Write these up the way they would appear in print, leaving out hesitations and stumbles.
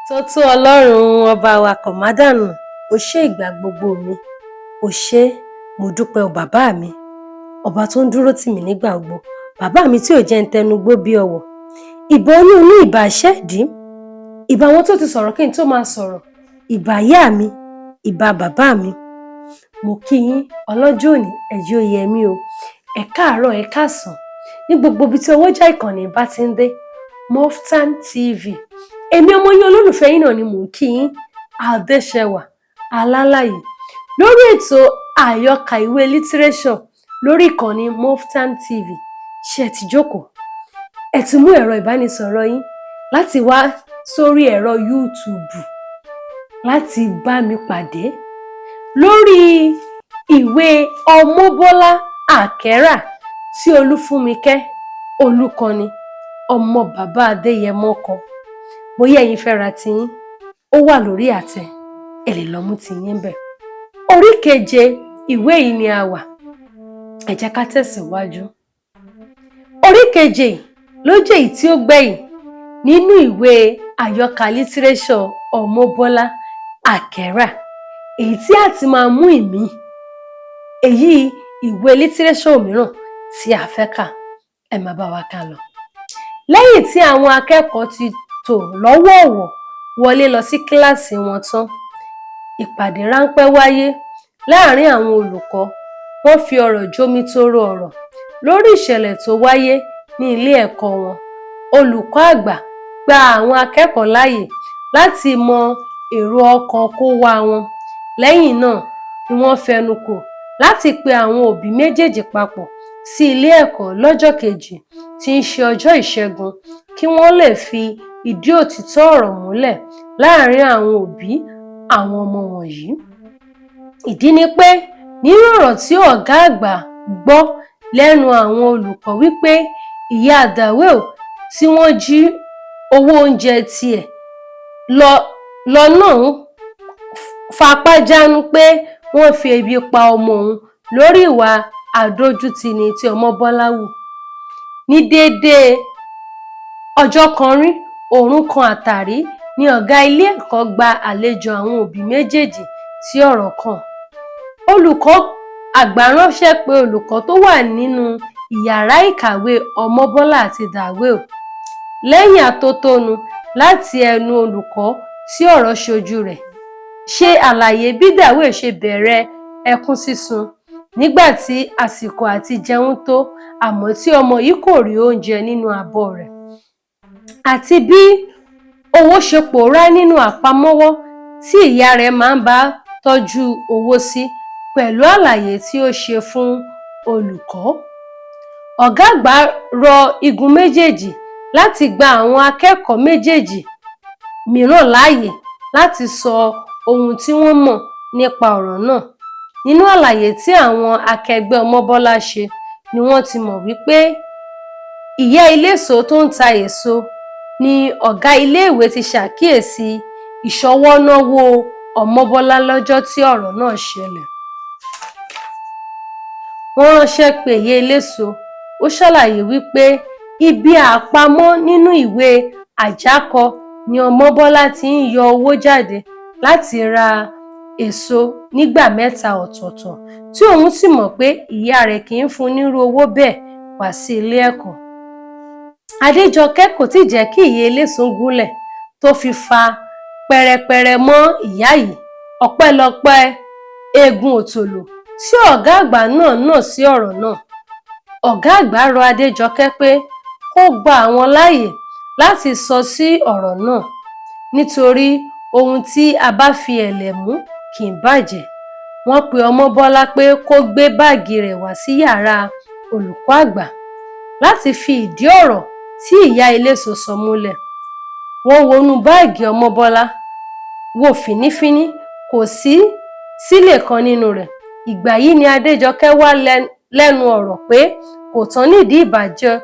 tó tó ọlọ́run ọba wa kọ̀mádànù ó ṣe ìgbà gbogbo mi ó ṣe mo dúpẹ́ o bàbá mi ọba tó ń dúró tì mí nígbà gbogbo bàbá mi tí ò jẹ́ ń tẹnu gbó bí ọwọ̀ ìbà oyún inú ìbà ṣẹ́ẹ̀dí ìbà wọn tó ti sọ̀rọ̀ kí n tó máa sọ̀rọ̀ ìbà ìyá mi ìbà bàbá mi mo kí yín ọlọ́jọ́ òní ẹ̀jẹ̀ òye mi o ẹ káàárọ̀ ẹ káàsán ní gbogbo ibi tí ọwọ́jà ìkànnì bá ti ń dé Moftan TV èmi ọmọ yín olólùfẹ́ yín náà ni mò ń kí yín Adéṣẹwà Alálàyé lórí ètò àyọkà ìwé lítírésọ̀ lórí ìkànnì Moftan TV. Ṣé ẹ ti jókòó ẹ ti mú ẹ̀rọ ìbánisọ̀rọ̀ yín láti wá sórí ẹ̀rọ YouTube láti bá mi pàdé lórí ìwé Ọmọbọ́lá Àkẹ́rà tí Olúfúnmikẹ́ Olúkọni ọmọ bàbá Adéyẹmọ kọ. Bóyá ẹ̀yin fẹ́ ra tiyín ó wà lórí àtẹ ẹ lè lọ mú tiyín bẹ̀. Orí keje ìwé yìí ni a wà, ẹ jẹ́ ká tẹ̀síwájú. Orí keje ló jẹ́ èyí tí ó gbẹ̀yìn nínú ìwé àyọkà lítírésọ̀ Ọmọbọ́lá Àkẹ́rà, èyí tí a ti máa mú ìmí èyí ìwé lítírésọ̀ mìíràn tí a fẹ́ kà. Ẹ máa bá wa kà lọ. Lẹ́yìn tí àwọn akẹ́kọ̀ọ́ ti tò lọ́wọ̀ọ̀wọ̀ wọlé lọ sí kíláàsì wọn tán, ìpàdé ráńpẹ́ wáyé láàárín àwọn olùkọ́. Wọ́n fi ọ̀rọ̀ jómitóró ọ̀rọ̀ lórí ìṣẹ̀lẹ̀ tó wáyé ní ilé ẹ̀kọ́ wọn. Olùkọ́ àgbà gba àwọn akẹ́kọ̀ọ́ láàyè láti mọ èrò ọkàn kó wá wọn. Lẹ́yìn náà ni wọ́n fẹnukò láti pe àwọn òbí méjèèjì papọ̀ sí ilé ẹ̀kọ́ lọ́jọ́ kejì tí ń ṣe ọjọ́ ìṣẹ́gun kí wọ́n lè fi ìdí òtítọ́ ọ̀rọ̀ múlẹ̀ láàárín àwọn òbí àwọn ọmọ wọ̀nyí. Ìdí ni pé nínú ọ̀rọ̀ tí ọ̀gá àgbà gbọ́ lẹ́nu àwọn olùkọ́ wípé ìyá Dawel tí wọ́n jí owó oúnjẹ tiẹ̀ lọ náà fapá jánu pé wọ́n fi ebi pa ọmọ òun lórí ìwà àdójútini tí Ọmọbọ́lá hù. Ní déédéé ọjọ́ kan rí òórùn kan àtàrí ni ọ̀gá ilé ẹ̀kọ́ gba àlejò àwọn òbí méjèèjì tí ọ̀rọ̀ kàn. Olùkọ́ àgbà ránṣẹ́ pé olùkọ́ tó wà nínú ìyàrá ìkàwé Ọmọbọ́lá àti Dawel. Lẹ́yìn atótónu láti ẹnu olùkọ́ tí ọ̀rọ̀ ṣojú rẹ̀ ṣe àlàyé bí Dawel ṣe bẹ̀rẹ̀ ẹkún sísun nígbà tí àsìkò àti jẹun tó àmọ́ tí ọmọ yìí kò rí oúnjẹ nínú abọ́ rẹ̀, àti bí owó ṣe pòórá nínú àpamọ́wọ́ tí ìyá rẹ̀ máa ń bá tọ́jú owó sí, pẹ̀lú àlàyé tí ó ṣe fún olùkọ́. Ọ̀gá àgbà rọ igun méjèèjì láti gba àwọn akẹ́kọ̀ọ́ méjèèjì mìíràn láàyè láti sọ ohun tí wọ́n mọ̀ nípa ọ̀rọ̀ náà. Nínú àlàyé tí àwọn akẹgbẹ́ Ọmọbọ́lá ṣe ni wọ́n ti mọ̀ wípé ìyá eléso tó ń ta èso ni ọ̀gá iléèwé ti ṣàkíyèsí ìṣọwọ́náwó Ọmọbọ́lá lọ́jọ́ tí ọ̀rọ̀ náà ṣẹlẹ̀. Wọ́n ránṣẹ́ pé ìyá eléso, ó ṣàlàyé wípé ibi àpamọ́ nínú ìwé àjákọ ni Ọmọbọ́lá ti ń yọ owó jáde láti ra èso nígbà mẹ́ta ọ̀tọ̀ọ̀tọ̀ tí òun sì mọ̀ pé ìyá rẹ̀ kì í fún nírú owó bẹ́ẹ̀ wá sí ilé ẹ̀kọ́. Adéjọkẹ́ kò tíì jẹ́ kí ìyá eléso gúnlẹ̀ tó fi fa pẹrẹpẹrẹ mọ́ ìyá yìí, ọpẹ́lọpẹ́ eegun òtòlò tí ọ̀gá àgbà náà sí ọ̀rọ̀ náà. Ọ̀gá àgbà rọ Adéjọkẹ́ pé kó gba àwọn láàyè láti sọ sí ọ̀rọ̀ náà nítorí ohun tí a bá fi ẹ̀lẹ̀ mú kì í bàjẹ́. Wọ́n pe Ọmọbọ́lá pé kó gbé báàgì rẹ̀ wá sí yàrá olùkọ́ àgbà láti fi ìdí ọ̀rọ̀ tí ìyá eléso sọ múlẹ̀. Wọ́n wọnú báàgì Ọmọbọ́lá wò fínífíní, kò sí sílè kan nínú rẹ̀. Ìgbà yìí ni Adéjọkẹ́ wá lẹ́nu ọ̀rọ̀ pé kò tán nídìí ìbàjẹ́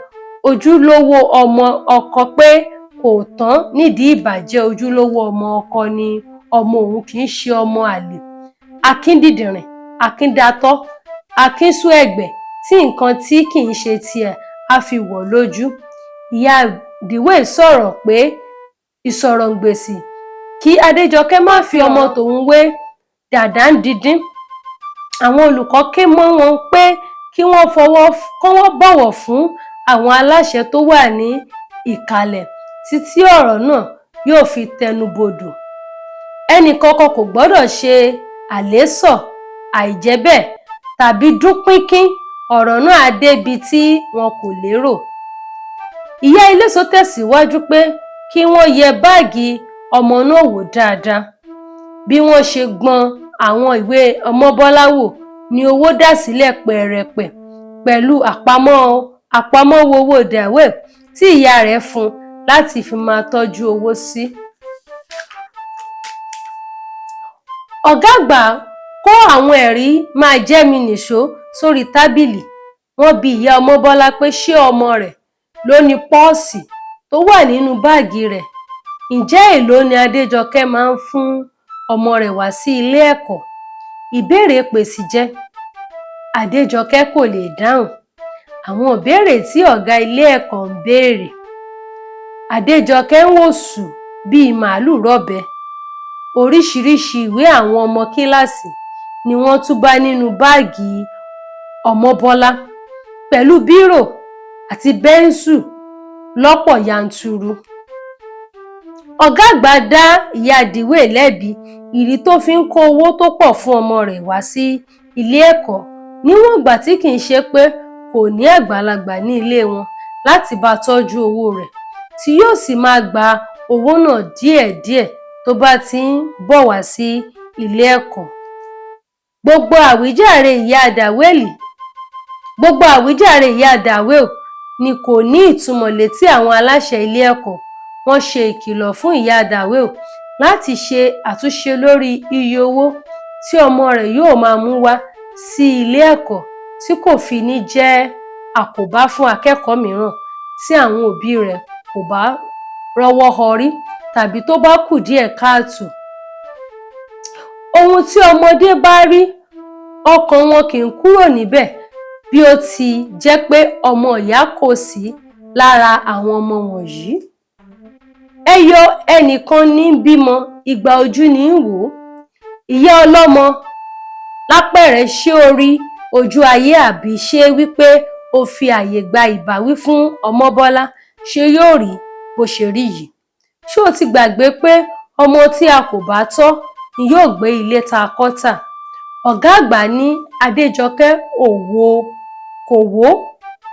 ojúlówó ọmọ ọkọ ni ọmọ òun kì í ṣe ọmọ àlè, akíndìdìrìn, akíndatọ́, akínsú ẹ̀gbẹ́ tí nǹkan tí kì í ṣe tiẹ̀ á fi wọ̀ lójú. Ìyá Dawel sọ̀rọ̀ pé ìsọ̀rọ̀ǹgbèsì kí Adéjọkẹ́ má fi ọmọ tòun wé dàdá ń didín. Àwọn olùkọ́ ké mọ́ wọn pé kí wọ́n bọ̀wọ̀ fún àwọn aláṣẹ tó wà ní ìkàlẹ̀ títí ọ̀rọ̀ náà yóò fi tẹnubodò. Ẹnìkankan kò gbọdọ̀ ṣe àlésọ̀, àìjẹ́ tàbí dúnpínkín ọ̀rọ̀ náà á débi tí wọn kò lérò. Ìyá eléso tẹ̀síwájú pé kí wọ́n yẹ báàgì ọmọ náà wò dáadáa. Bí wọ́n ṣe gbọn àwọn ìwé Ọmọ́bọ́lá wò ni owó dà sílẹ̀ pẹ̀rẹ̀pẹ̀ pẹ̀lú àpamọ́wọ́ owó dàwé tí ìyá rẹ̀ fún un láti fi máa tọ́jú owó sí. Ọ̀gá àgbà kó àwọn ẹ̀rí máa jẹ́ mi nìṣó sórí tábìlì. Wọ́n bi ìyá Ọmọ́bọ́lá pé ṣé ọmọ rẹ̀ ló ní pọ́ọ̀sì tó wà nínú báàgì rẹ̀. Ǹjẹ́ èló ni Adéjọkẹ́ máa ń fún ọmọ rẹ̀ wá sí ilé ẹ̀kọ́? Ìbéèrè pèsè jẹ́. Adéjọkẹ́ kò lè dáhùn àwọn ìbéèrè tí ọ̀gá ilé ẹ̀kọ́ ń béèrè. Adéjọkẹ́ ń wò sùn bíi màálù rọ́bẹ. Oríṣiríṣi ìwé àwọn ọmọ kíláàsì ni wọ́n tún bá nínú báàgì Ọmọ́bọ́lá pẹ̀lú bírò àti bẹ́ńsù lọ́pọ̀ yanturu. Ọ̀gá àgbà dá ìyá Dìwé lẹ́bi ìdí tó fi ń kó owó tó pọ̀ fún ọmọ rẹ̀ wá sí ilé ẹ̀kọ́ níwọ̀n ìgbà tí kì í ṣe pé kò ní àgbàlagbà ní ilé wọn láti bá tọ́jú owó rẹ̀, tí yóò sì máa gba owó náà díẹ̀díẹ̀ tó bá ti ń bọ̀ wá sí ilé ẹ̀kọ́. Gbogbo àwíjàre ìyá Dàwé ni kò ní ìtumọ̀ létí àwọn aláṣẹ ilé ẹ̀kọ́. Wọ́n ṣe ìkìlọ̀ fún ìyá Dàwé láti ṣe àtúnṣe lórí iye owó tí ọmọ rẹ̀ yóò máa mú wá sí ilé ẹ̀kọ́ tí kò fi ní jẹ́ àkóbá fún akẹ́kọ̀ọ́ mìíràn tí àwọn òbí rẹ̀ kò bá rọ́wọ́ họrí tàbí tó bá kù díẹ̀ káàtó. Ohun tí ọmọdé bá rí, ọkàn wọn kì í kúrò níbẹ̀ bí ó ti jẹ́ pé ọmọ ìyá kò sí lára àwọn ọmọ wọ̀nyí. Ẹyọ ẹnìkan ní bímọ, ìgbà ojú ní wò ó. Ìyá ọlọ́mọ lápẹ̀rẹ̀ ṣé ó rí ojú ayé àbí ṣé wípé ó fi àyè gba ìbáwí fún Ọmọ́bọ́lá ṣé yóò rí bó ṣe rí yìí. Ṣé o ti gbàgbé pé ọmọ tí a kò bá tọ́ ni yóò gbé ilé tá a kọ́ tà? Ọ̀gá àgbà ní Adéjọkẹ́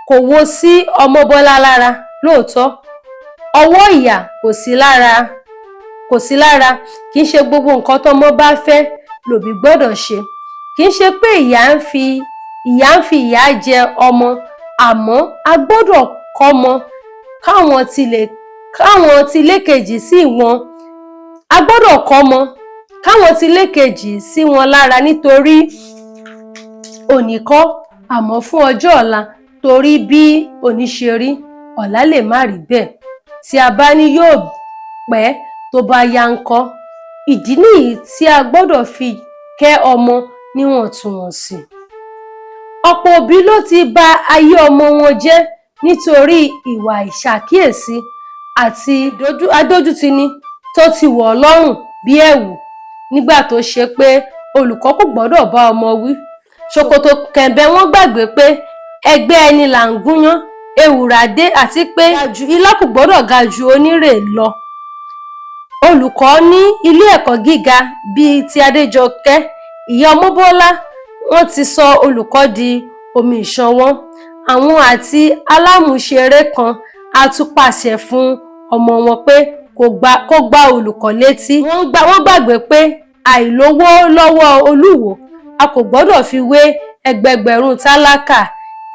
kò wó sí Ọmọ́bọ́lá lára lóòótọ́. Ọwọ́ ìyá kò sí lára. Kì í ṣe gbogbo nǹkan tọ́mọ bá fẹ́ lòbí gbọ́dọ̀ ṣe. Kì í ṣe pé ìyá ń fi ìyà jẹ ọmọ, àmọ́ a gbọ́dọ̀ kọ́mọ káwọn ti lékejì sí wọn lára nítorí òní kọ́ àmọ́ fún ọjọ́ ọ̀la, torí bí òní ṣe rí ọ̀la lè má rí bẹ́ẹ̀. Tí a bá ní yóò pẹ́ tó bá yá ńkọ́? Ìdí nìyí tí a gbọ́dọ̀ fi kẹ́ ọmọ níwọ̀ntúnwọ̀nsì. Ọ̀pọ̀ òbí ló ti ba ayé ọmọ wọn jẹ́ nítorí ìwà ìṣàkíyèsí àti adójútini tó ti wọ̀ lọ́rùn bí ẹ̀wù nígbà tó ṣe pé olùkọ́ kò gbọdọ̀ bá ọmọ wí. Ṣòkòtò kẹ̀ǹbẹ̀ wọn gbàgbé pé ẹgbẹ́ ẹni là ń gúnyán, ewùrà dé àti pé ilá kò gbọdọ̀ ga ju onírè lọ. Olùkọ́ ní ilé ẹ̀kọ́ gíga bíi ti Adéjọkẹ́, ìyá Ọmọ́bọ́lá, wọ́n ti sọ olùkọ́ di omi ìṣanwọ́. Àwọn àti alámùṣeré kan á tún pàṣẹ fún ọmọ wọn pé kó gbá olùkọ́ létí. Wọ́n gbàgbé pé àìlówó lọ́wọ́ olúwo a kò gbọdọ̀ fi wé ẹgbẹgbẹ̀rún tálákà.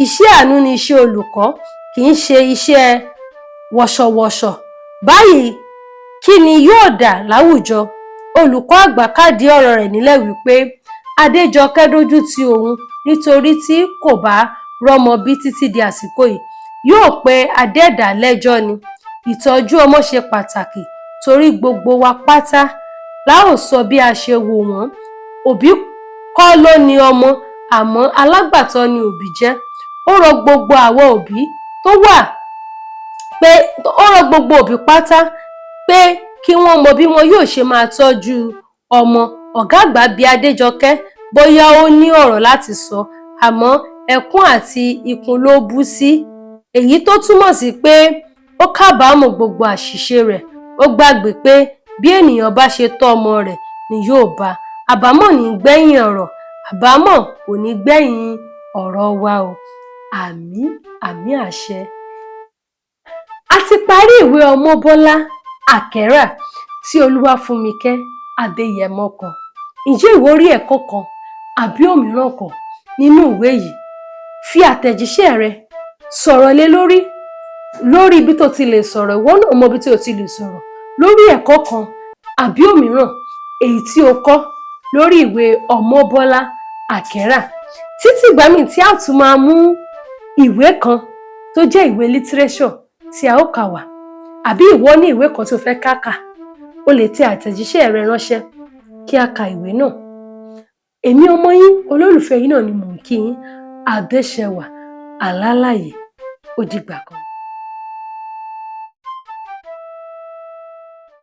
Iṣẹ́ àánú ni iṣẹ́ olùkọ́, kì í ṣe iṣẹ́ wọ̀ṣọ̀wọ̀ṣọ̀. Báyìí kí ni yóò dà láwùjọ? Olùkọ́ àgbà kádìí ọ̀rọ̀ rẹ̀ nílẹ̀ wípé Adéjọkẹ́ dójú ti òun nítorí tí kò bá rọ́mọ bí títí di àsìkò yìí, yóò pe adẹ́ẹ̀dá lẹ́jọ́ ni. Ìtọ́jú ọmọ ṣe pàtàkì torí gbogbo wa pátá la ó sọ bí a ṣe wò wọ́n. Òbí kọ́ ló ní ọmọ, àmọ́ alágbàtọ́ ni òbí jẹ́. Ó rọ gbogbo àwọn òbí pátá pé kí wọ́n mọ bí wọn yóò ṣe máa tọ́jú ọmọ. Ọ̀gá àgbà bi Adéjọkẹ́ bóyá ó ní ọ̀rọ̀ láti sọ, àmọ́ ẹkún àti ikùn ló bú sí, èyí tó túmọ̀ sí pé ó kábàámọ̀ gbogbo àṣìṣe rẹ̀. Ó gbàgbé pé bí ènìyàn bá ṣe tọ́ ọmọ rẹ̀ ni yóò bá. Àbámọ̀ ní gbẹ̀yìn ọ̀rọ̀, àbámọ̀ kò ní gbẹ̀yìn ọ̀rọ̀ wa o. Àmín, àmín àṣẹ. A ti parí ìwé Ọmọbọ́lá Àkẹ́rà tí Olúwafúnmikẹ́ Adéyẹmọ kọ. Ǹjẹ́ ìwọ rí ẹ̀kọ́ kan àbí òmíràn kan nínú ìwé yìí? Fi àtẹ̀jíṣẹ́ rẹ sọ̀rọ̀ lé lórí ibi tó ti lè sọ̀rọ̀. Ìwọ náà mọ ibi tí o ti lè sọ̀rọ̀ lórí ẹ̀kọ́ kan àbí òmíràn èyí tí o kọ́ lórí ìwé Ọmọbọ́lá Àkẹ́rà. Títí ìgbà míì tí a tún máa mú ìwé kan tó jẹ́ ìwé lítírésọ̀ tí a ó kà wá, àbí ìwọ ní ìwé kan tí o fẹ́ ká kà, o lè tẹ àtẹ̀jíṣẹ́ rẹ ránṣẹ́ kí a ka ìwé náà. Èmi ọmọ yín, olólùfẹ́ yín náà ni mò ń kí yín, Adéṣẹwà Alálàyé. Ó dìgbà kan.